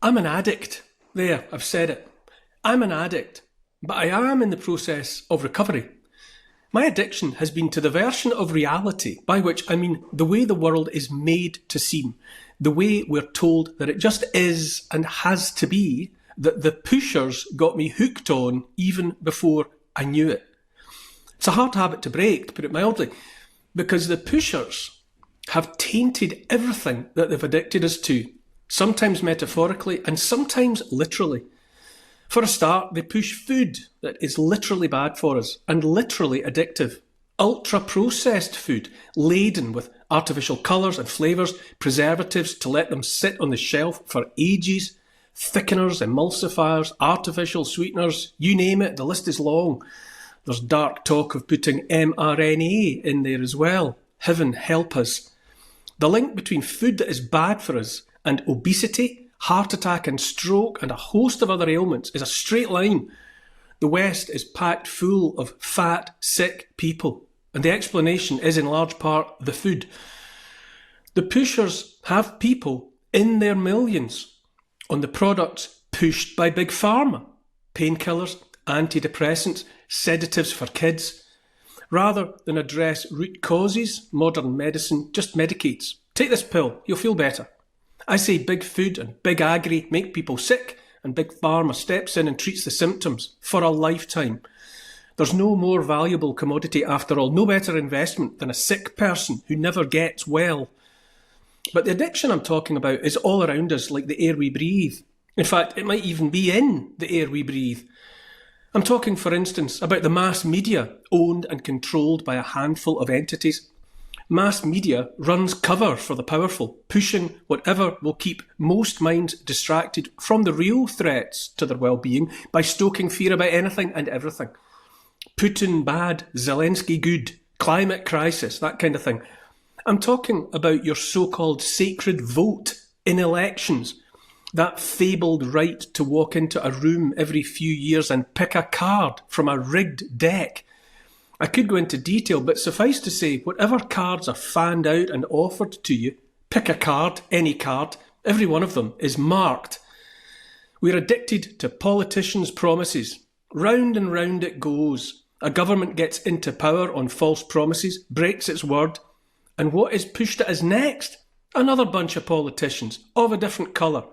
I'm an addict. There, I've said it. I'm an addict, but I am in the process of recovery. My addiction has been to the version of reality, by which I mean the way the world is made to seem, the way we're told that it just is and has to be, that the pushers got me hooked on even before I knew it. It's a hard habit to break, to put it mildly, because the pushers have tainted everything that they've addicted us to, sometimes metaphorically and sometimes literally. For a start, they push food that is literally bad for us and literally addictive. Ultra-processed food, laden with artificial colours and flavours, preservatives to let them sit on the shelf for ages, thickeners, emulsifiers, artificial sweeteners, you name it, the list is long. There's dark talk of putting mRNA in there as well. Heaven help us. The link between food that is bad for us and obesity, heart attack and stroke and a host of other ailments is a straight line. The West is packed full of fat, sick people, and the explanation is in large part the food. The pushers have people in their millions on the products pushed by Big Pharma, painkillers, antidepressants, sedatives for kids. Rather than address root causes, modern medicine just medicates. Take this pill, you'll feel better. I say big food and big agri make people sick, and Big Pharma steps in and treats the symptoms for a lifetime. There's no more valuable commodity after all, no better investment than a sick person who never gets well. But the addiction I'm talking about is all around us, like the air we breathe. In fact, it might even be in the air we breathe. I'm talking, for instance, about the mass media, owned and controlled by a handful of entities. Mass media runs cover for the powerful, pushing whatever will keep most minds distracted from the real threats to their well-being by stoking fear about anything and everything. Putin bad, Zelensky good, climate crisis, that kind of thing. I'm talking about your so-called sacred vote in elections, that fabled right to walk into a room every few years and pick a card from a rigged deck. I could go into detail, but suffice to say, whatever cards are fanned out and offered to you, pick a card, any card, every one of them is marked. We're addicted to politicians' promises. Round and round it goes. A government gets into power on false promises, breaks its word, and what is pushed at us next? Another bunch of politicians, of a different colour,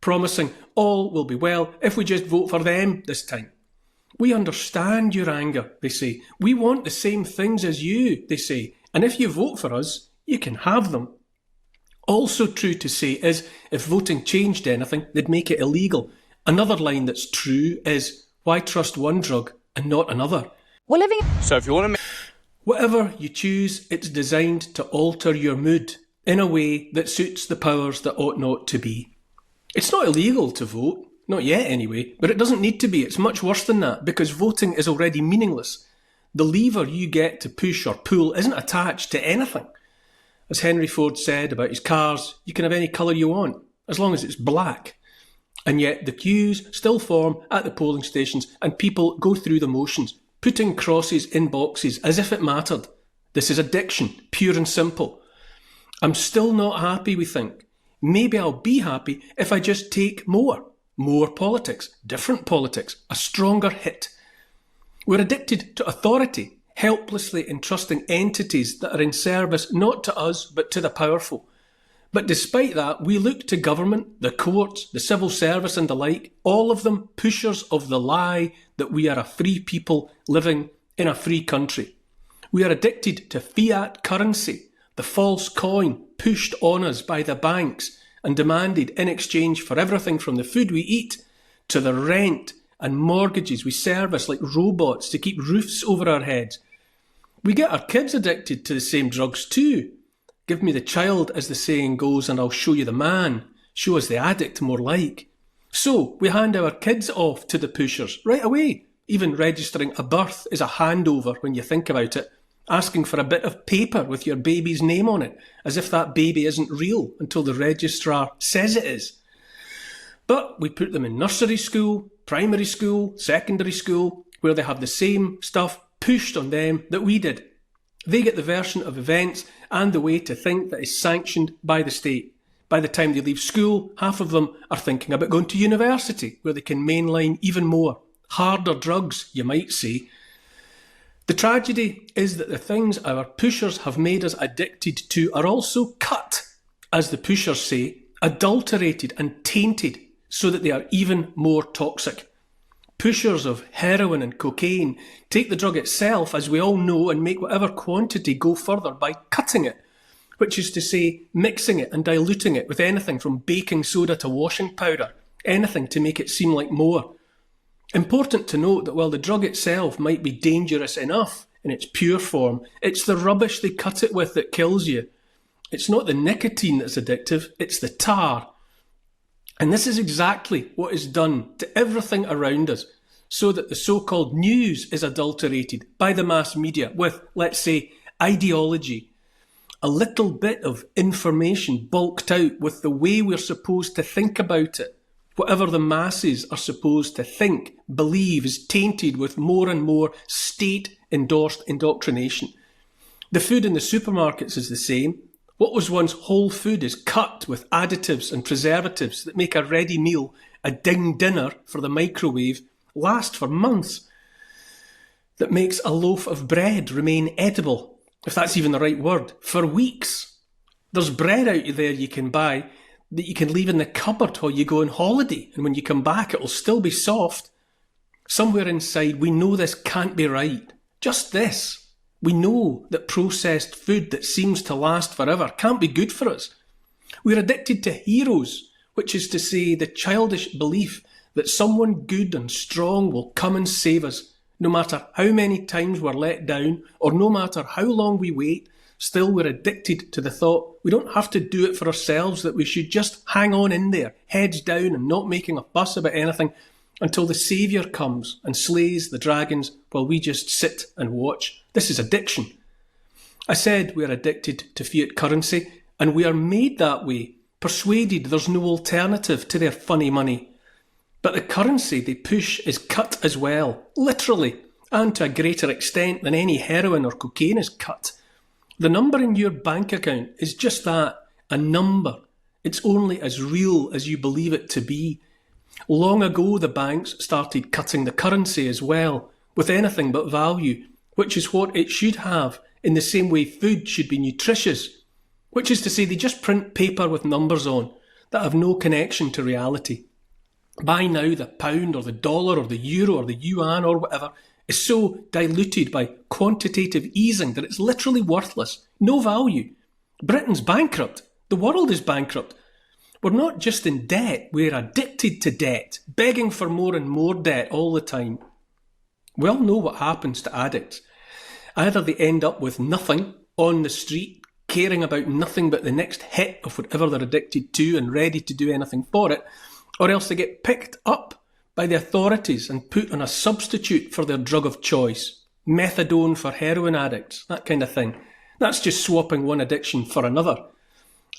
promising all will be well if we just vote for them this time. We understand your anger, they say. We want the same things as you, they say. And if you vote for us, you can have them. Also true to say is, if voting changed anything, they'd make it illegal. Another line that's true is, why trust one drug and not another? We're living... So if you want to... Whatever you choose, it's designed to alter your mood in a way that suits the powers that ought not to be. It's not illegal to vote. Not yet, anyway, but it doesn't need to be. It's much worse than that, because voting is already meaningless. The lever you get to push or pull isn't attached to anything. As Henry Ford said about his cars, you can have any colour you want, as long as it's black. And yet the queues still form at the polling stations, and people go through the motions, putting crosses in boxes as if it mattered. This is addiction, pure and simple. I'm still not happy, we think. Maybe I'll be happy if I just take more. More politics, different politics, a stronger hit. We're addicted to authority, helplessly entrusting entities that are in service not to us but to the powerful. But despite that, we look to government, the courts, the civil service and the like, all of them pushers of the lie that we are a free people living in a free country. We are addicted to fiat currency, the false coin pushed on us by the banks and demanded in exchange for everything from the food we eat to the rent and mortgages we service like robots to keep roofs over our heads. We get our kids addicted to the same drugs too. Give me the child, as the saying goes, and I'll show you the man. Show us the addict, more like. So we hand our kids off to the pushers right away. Even registering a birth is a handover when you think about it. Asking for a bit of paper with your baby's name on it, as if that baby isn't real until the registrar says it is. But we put them in nursery school, primary school, secondary school, where they have the same stuff pushed on them that we did. They get the version of events and the way to think that is sanctioned by the state. By the time they leave school, half of them are thinking about going to university, where they can mainline even more. Harder drugs, you might say. The tragedy is that the things our pushers have made us addicted to are also cut, as the pushers say, adulterated and tainted so that they are even more toxic. Pushers of heroin and cocaine take the drug itself, as we all know, and make whatever quantity go further by cutting it, which is to say mixing it and diluting it with anything from baking soda to washing powder, anything to make it seem like more. Important to note that while the drug itself might be dangerous enough in its pure form, it's the rubbish they cut it with that kills you. It's not the nicotine that's addictive, it's the tar. And this is exactly what is done to everything around us, so that the so-called news is adulterated by the mass media with, let's say, ideology. A little bit of information bulked out with the way we're supposed to think about it. Whatever the masses are supposed to think, believe, is tainted with more and more state-endorsed indoctrination. The food in the supermarkets is the same. What was once whole food is cut with additives and preservatives that make a ready meal, a ding dinner for the microwave, last for months. That makes a loaf of bread remain edible, if that's even the right word, for weeks. There's bread out there you can buy that you can leave in the cupboard while you go on holiday, and when you come back it'll still be soft. Somewhere inside we know this can't be right. Just this. We know that processed food that seems to last forever can't be good for us. We're addicted to heroes, which is to say the childish belief that someone good and strong will come and save us. No matter how many times we're let down, or no matter how long we wait, still we're addicted to the thought we don't have to do it for ourselves, that we should just hang on in there, heads down and not making a fuss about anything until the saviour comes and slays the dragons while we just sit and watch. This is addiction. I said we're addicted to fiat currency, and we are made that way, persuaded there's no alternative to their funny money. But the currency they push is cut as well, literally, and to a greater extent than any heroin or cocaine is cut. The number in your bank account is just that, a number. It's only as real as you believe it to be. Long ago the banks started cutting the currency as well, with anything but value, which is what it should have, in the same way food should be nutritious, which is to say they just print paper with numbers on that have no connection to reality. By now the pound or the dollar or the euro or the yuan or whatever is so diluted by quantitative easing that it's literally worthless, no value. Britain's bankrupt. The world is bankrupt. We're not just in debt, we're addicted to debt, begging for more and more debt all the time. We all know what happens to addicts. Either they end up with nothing on the street, caring about nothing but the next hit of whatever they're addicted to and ready to do anything for it, or else they get picked up by the authorities and put on a substitute for their drug of choice. Methadone for heroin addicts, that kind of thing. That's just swapping one addiction for another.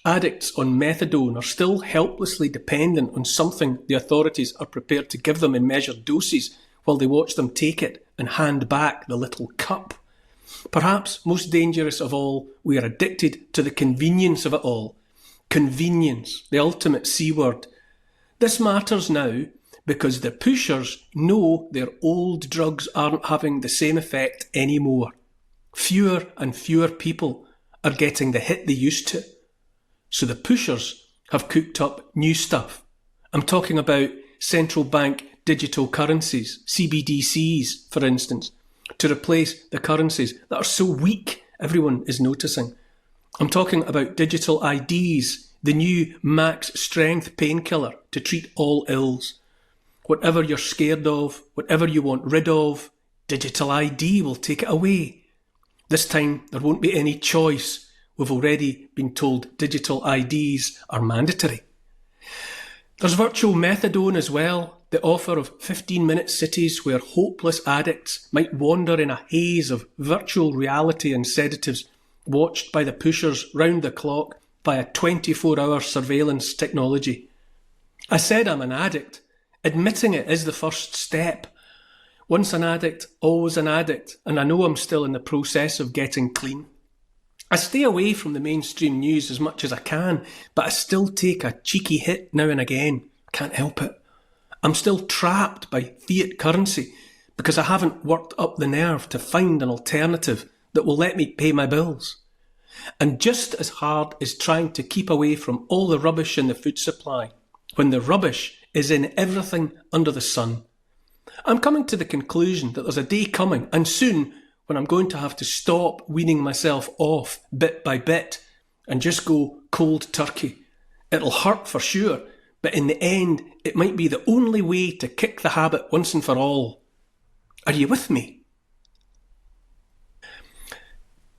Addicts on methadone are still helplessly dependent on something the authorities are prepared to give them in measured doses while they watch them take it and hand back the little cup. Perhaps most dangerous of all, we are addicted to the convenience of it all. Convenience, the ultimate C word. This matters now because the pushers know their old drugs aren't having the same effect anymore. Fewer and fewer people are getting the hit they used to. So the pushers have cooked up new stuff. I'm talking about central bank digital currencies, CBDCs, for instance, to replace the currencies that are so weak everyone is noticing. I'm talking about digital IDs, the new max strength painkiller to treat all ills. Whatever you're scared of, whatever you want rid of, digital ID will take it away. This time there won't be any choice. We've already been told digital IDs are mandatory. There's virtual methadone as well, the offer of 15-minute cities where hopeless addicts might wander in a haze of virtual reality and sedatives, watched by the pushers round the clock via 24-hour surveillance technology. I said I'm an addict. Admitting it is the first step. Once an addict, always an addict, and I know I'm still in the process of getting clean. I stay away from the mainstream news as much as I can, but I still take a cheeky hit now and again. Can't help it. I'm still trapped by fiat currency because I haven't worked up the nerve to find an alternative that will let me pay my bills. And just as hard is trying to keep away from all the rubbish in the food supply, when the rubbish is in everything under the sun. I'm coming to the conclusion that there's a day coming, and soon, when I'm going to have to stop weaning myself off bit by bit and just go cold turkey. It'll hurt for sure, but in the end, it might be the only way to kick the habit once and for all. Are you with me?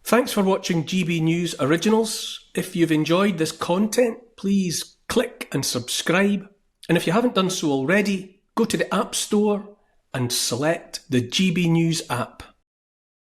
Thanks for watching GB News Originals. If you've enjoyed this content, please click and subscribe. And if you haven't done so already, go to the App Store and select the GB News app.